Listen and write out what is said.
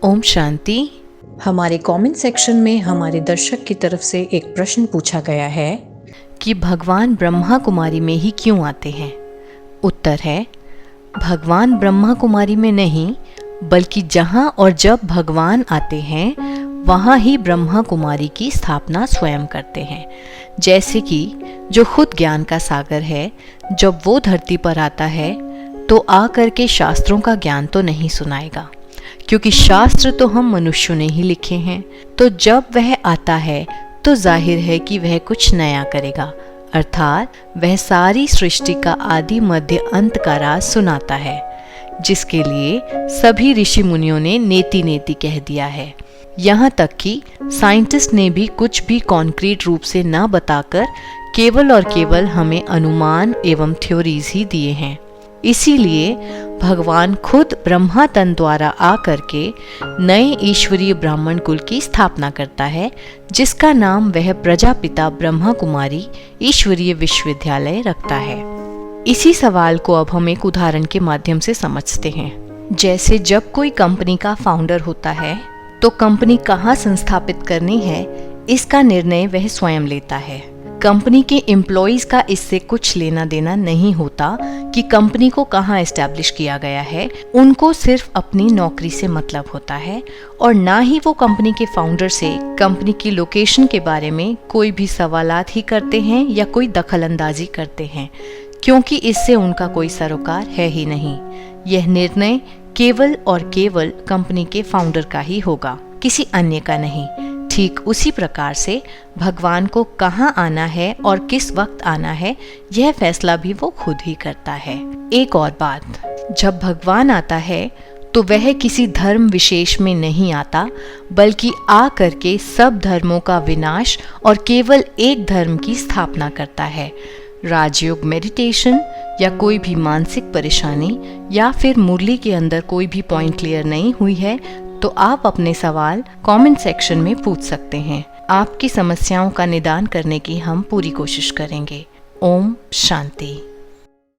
ओम शांति। हमारे comment section में हमारे दर्शक की तरफ से एक प्रश्न पूछा गया है कि भगवान ब्रह्मा कुमारी में ही क्यों आते हैं। उत्तर है, भगवान ब्रह्मा कुमारी में नहीं, बल्कि जहाँ और जब भगवान आते हैं वहाँ ही ब्रह्मा कुमारी की स्थापना स्वयं करते हैं। जैसे कि जो खुद ज्ञान का सागर है, जब वो धरती पर आता है तो आकर के शास्त्रों का ज्ञान तो नहीं सुनाएगा, क्योंकि शास्त्र तो हम मनुष्यों ने ही लिखे हैं। तो जब वह आता है तो जाहिर है कि वह कुछ नया करेगा, अर्थात वह सारी सृष्टि का आदि मध्य अंत का राज सुनाता है, जिसके लिए सभी ऋषि मुनियों ने नेति नेति कह दिया है। यहाँ तक कि साइंटिस्ट ने भी कुछ भी कॉन्क्रीट रूप से न बताकर केवल और केवल हमें अनुमान एवं थ्योरीज ही दिए हैं। इसीलिए भगवान खुद ब्रह्मा तन द्वारा आकर के नए ईश्वरीय ब्राह्मण कुल की स्थापना करता है, जिसका नाम वह प्रजापिता ब्रह्मा कुमारी ईश्वरीय विश्वविद्यालय रखता है। इसी सवाल को अब हम एक उदाहरण के माध्यम से समझते हैं। जैसे जब कोई कंपनी का फाउंडर होता है तो कंपनी कहाँ संस्थापित करनी है, इसका निर्णय वह स्वयं लेता है। कंपनी के एम्प्लॉइज का इससे कुछ लेना देना नहीं होता कि कंपनी को कहाँ एस्टैब्लिश किया गया है। उनको सिर्फ अपनी नौकरी से मतलब होता है, और ना ही वो कंपनी के फाउंडर से कंपनी की लोकेशन के बारे में कोई भी सवालात ही करते हैं या कोई दखल अंदाजी करते हैं, क्योंकि इससे उनका कोई सरोकार है ही नहीं। यह निर्णय केवल और केवल कंपनी के फाउंडर का ही होगा, किसी अन्य का नहीं। ठीक उसी प्रकार से भगवान को कहाँ आना है और किस वक्त आना है, यह फैसला भी वो खुद ही करता है। एक और बात, जब भगवान आता है तो वह किसी धर्म विशेष में नहीं आता, बल्कि आ करके सब धर्मों का विनाश और केवल एक धर्म की स्थापना करता है। राजयोग मेडिटेशन या कोई भी मानसिक परेशानी या फिर मुरली के अंदर कोई भी पॉइंट क्लियर नहीं हुई है तो आप अपने सवाल कमेंट सेक्शन में पूछ सकते हैं। आपकी समस्याओं का निदान करने की हम पूरी कोशिश करेंगे। ओम शांति।